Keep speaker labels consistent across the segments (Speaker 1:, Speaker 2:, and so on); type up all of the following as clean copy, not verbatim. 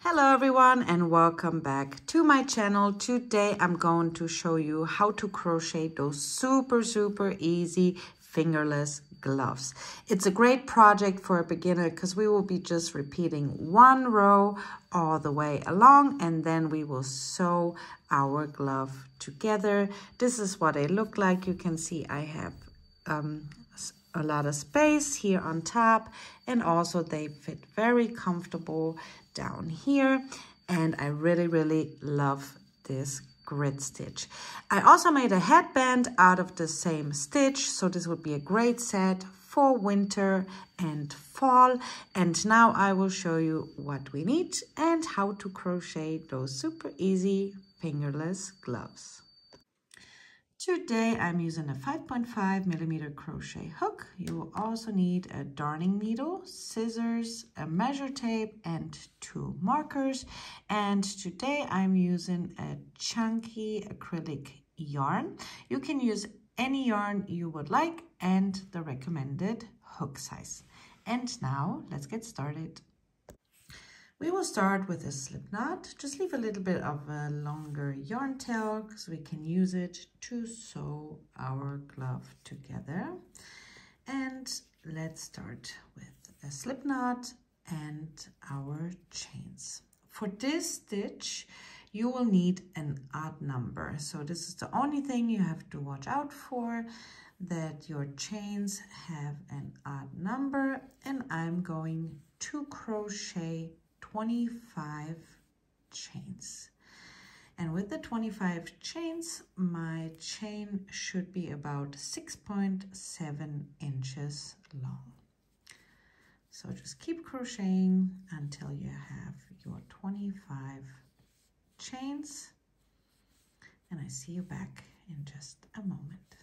Speaker 1: Hello everyone and welcome back to my channel. Today I'm going to show you how to crochet those super easy fingerless gloves. It's a great project for a beginner because we will be just repeating one row all the way along and then we will sew our glove together. This is what they look like. You can see I have a lot of space here on top, and also they fit very comfortable down here, and I really love this grid stitch. I also made a headband out of the same stitch, so this would be a great set for winter and fall. And now I will show you what we need and how to crochet those super easy fingerless gloves. Today I'm using a 5.5mm crochet hook. You will also need a darning needle, scissors, a measure tape, and 2 markers. And today I'm using a chunky acrylic yarn. You can use any yarn you would like and the recommended hook size. And now let's get started. We will start with a slip knot. Just leave a little bit of a longer yarn tail because we can use it to sew our glove together. And let's start with a slip knot and our chains. For this stitch, you will need an odd number. So this is the only thing you have to watch out for, that your chains have an odd number. And I'm going to crochet 25 chains. And with the 25 chains, my chain should be about 6.7 inches long. So just keep crocheting until you have your 25 chains. And I see you back in just a moment.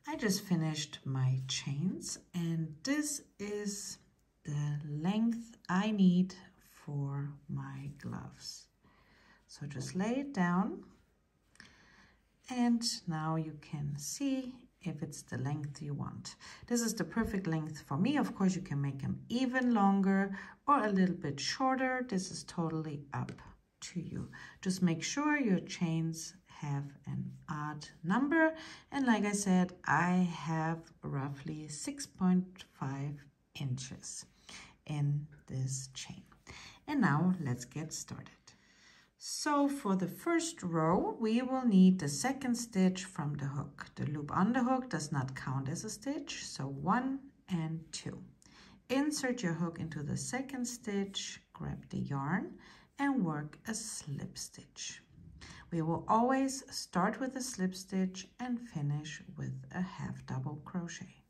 Speaker 1: I just finished my chains, and this is the length I need for my gloves. So just lay it down, and now you can see if it's the length you want. This is the perfect length for me. Of course, you can make them even longer or a little bit shorter. This is totally up to you. Just make sure your chains have an odd number, and like I said, I have roughly 6.5 inches in this chain. And now let's get started. So for the first row, we will need the second stitch from the hook. The loop on the hook does not count as a stitch, so 1 and 2. Insert your hook into the second stitch, grab the yarn, and work a slip stitch. We will always start with a slip stitch and finish with a half double crochet.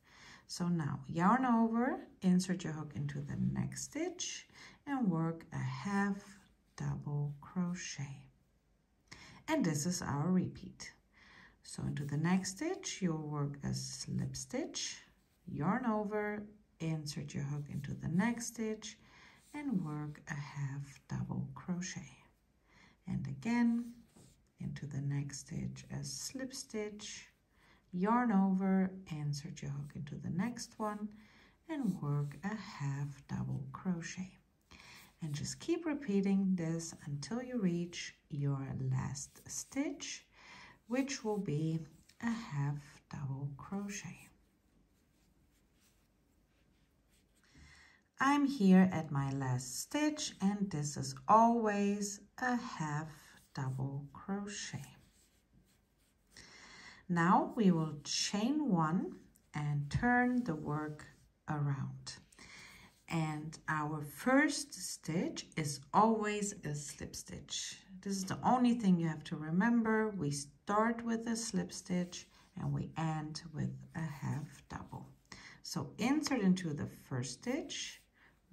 Speaker 1: So now yarn over, insert your hook into the next stitch and work a half double crochet. And this is our repeat. So into the next stitch, you'll work a slip stitch, yarn over, insert your hook into the next stitch and work a half double crochet. And again, into the next stitch, a slip stitch, yarn over, insert your hook into the next one and work a half double crochet. And just keep repeating this until you reach your last stitch, which will be a half double crochet. I'm here at my last stitch, and this is always a half double crochet. Now we will chain 1 and turn the work around. And our first stitch is always a slip stitch. This is the only thing you have to remember. We start with a slip stitch and we end with a half double. So insert into the first stitch,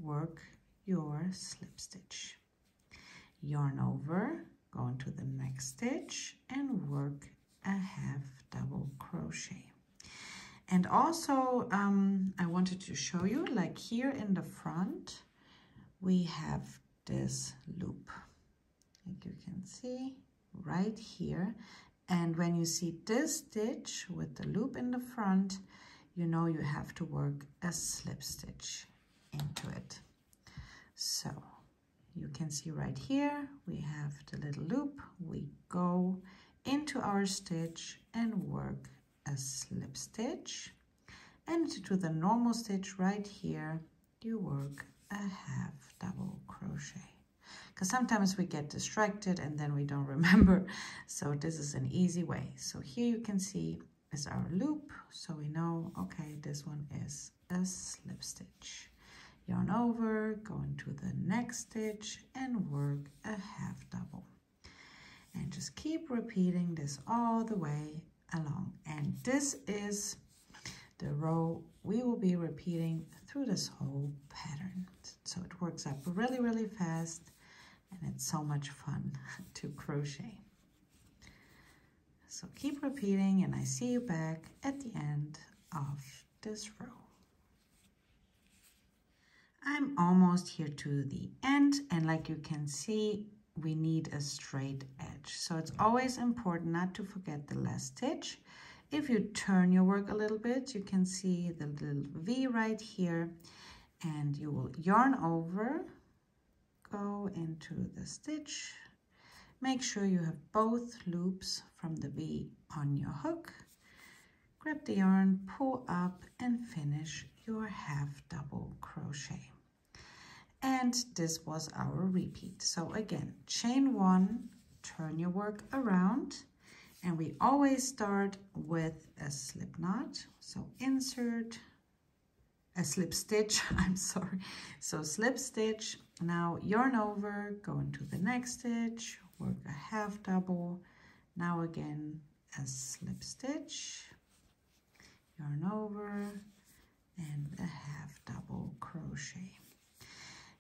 Speaker 1: work your slip stitch. Yarn over, go into the next stitch and work a half double crochet. And also I wanted to show you, like here in the front we have this loop, like you can see right here. And when you see this stitch with the loop in the front, you know you have to work a slip stitch into it. So you can see right here, we have the little loop. We go into our stitch and work a slip stitch. And to do the normal stitch right here, you work a half double crochet. Because sometimes we get distracted and then we don't remember. So this is an easy way. So here you can see is our loop. So we know, okay, this one is a slip stitch. Yarn over, go into the next stitch and work a half double. And just keep repeating this all the way along. And this is the row we will be repeating through this whole pattern. So it works up really, really fast, and it's so much fun to crochet. So keep repeating, and I see you back at the end of this row. I'm almost here to the end, and like you can see, we need a straight edge. So it's always important not to forget the last stitch. If you turn your work a little bit, you can see the little V right here, and you will yarn over, go into the stitch. Make sure you have both loops from the V on your hook. Grab the yarn, pull up, and finish your half double crochet. And this was our repeat. So again, chain one, turn your work around, and we always start with a slip knot. So insert a slip stitch, I'm sorry. So slip stitch, now yarn over, go into the next stitch, work a half double, now again a slip stitch, yarn over, and a half double crochet.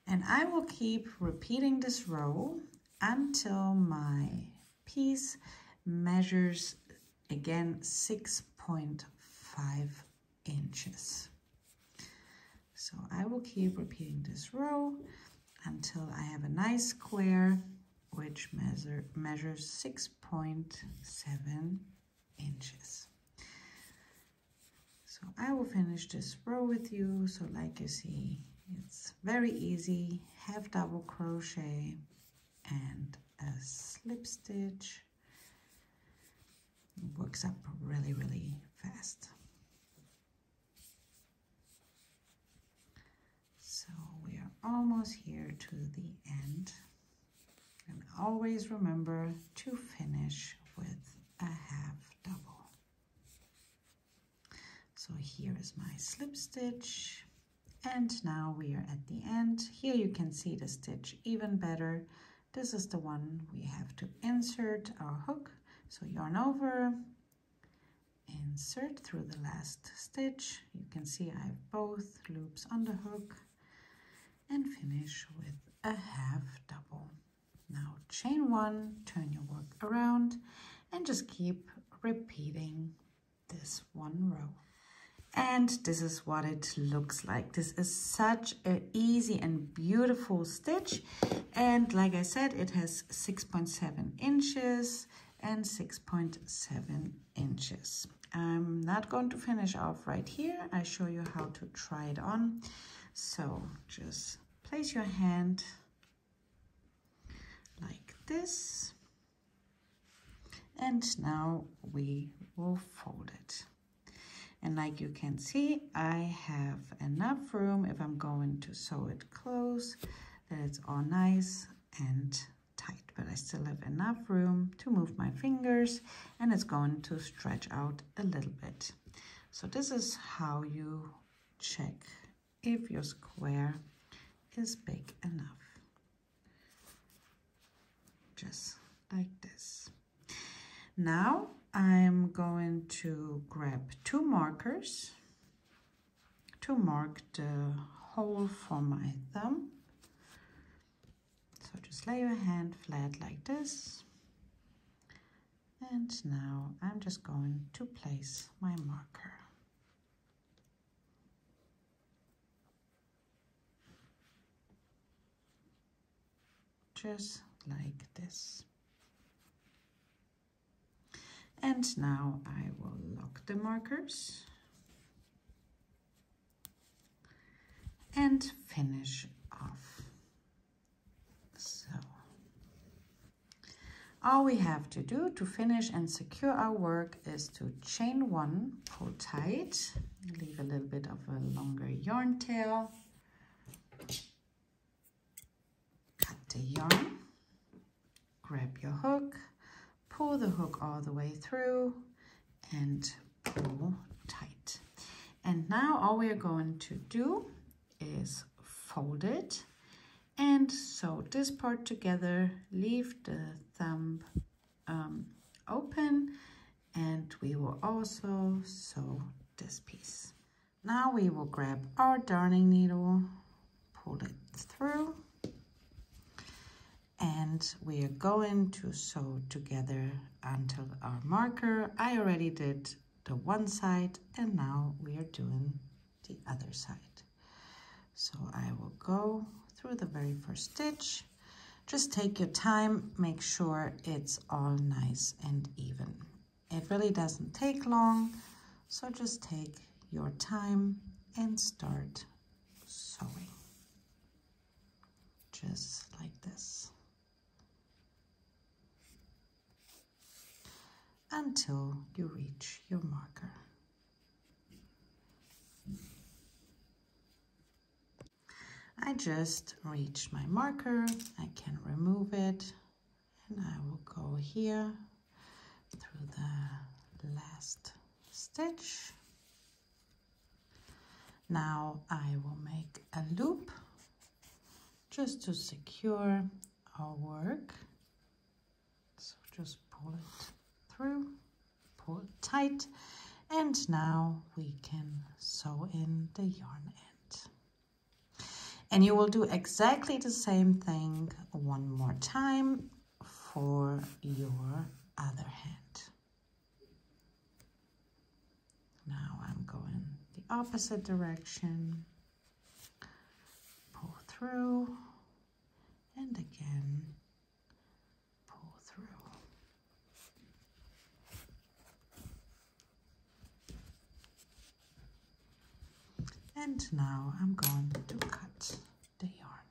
Speaker 1: And I will keep repeating this row until my piece measures again 6.5 inches. So I will keep repeating this row until I have a nice square which measures 6.7 inches. So I will finish this row with you. So like you see, it's very easy, half double crochet and a slip stitch. It works up really, really fast. So we are almost here to the end. And always remember to finish with a half double. So here is my slip stitch. And now we are at the end. Here you can see the stitch even better. This is the one we have to insert our hook. So yarn over, insert through the last stitch. You can see I have both loops on the hook, and finish with a half double. Now chain one, turn your work around, and just keep repeating this one row. And this is what it looks like. This is such an easy and beautiful stitch. And like I said, it has 6.7 inches and 6.7 inches. I'm not going to finish off right here. I show you how to try it on. So just place your hand like this. And now we will fold it. And like you can see, I have enough room if I'm going to sew it close, that it's all nice and tight. But I still have enough room to move my fingers, and it's going to stretch out a little bit. So this is how you check if your square is big enough. Just like this. Now I'm going to grab 2 markers to mark the hole for my thumb. So just lay your hand flat like this. And now I'm just going to place my marker. Just like this. And now I will lock the markers and finish off So all we have to do to finish and secure our work is to chain 1, pull tight, leave a little bit of a longer yarn tail, cut the yarn, grab your hook, pull the hook all the way through and pull tight. And now all we are going to do is fold it and sew this part together, leave the thumb open, and we will also sew this piece. Now we will grab our darning needle, pull it through, and we are going to sew together until our marker. I already did the one side and now we are doing the other side. So I will go through the very first stitch. Just take your time, make sure it's all nice and even. It really doesn't take long, so just take your time and start sewing. Just like this. Until you reach your marker. I just reached my marker. I can remove it and I will go here through the last stitch. Now I will make a loop just to secure our work. So just pull it through, pull it tight, and now we can sew in the yarn end. And you will do exactly the same thing one more time for your other hand. Now I'm going the opposite direction, pull through, and again, pull through. And now I'm going to cut the yarn.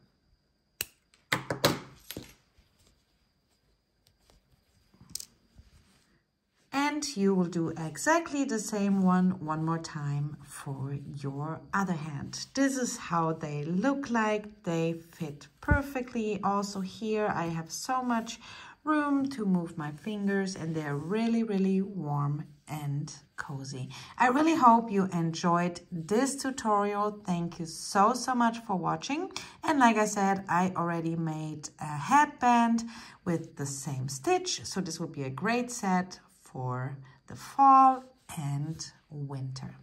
Speaker 1: And you will do exactly the same one more time for your other hand. This is how they look like. They fit perfectly. Also here I have so much room to move my fingers and they're really, really warm and cozy. I really hope you enjoyed this tutorial. Thank you so much for watching. And like I said, I already made a headband with the same stitch. So this would be a great set for the fall and winter.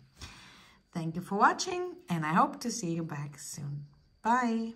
Speaker 1: Thank you for watching and I hope to see you back soon. Bye.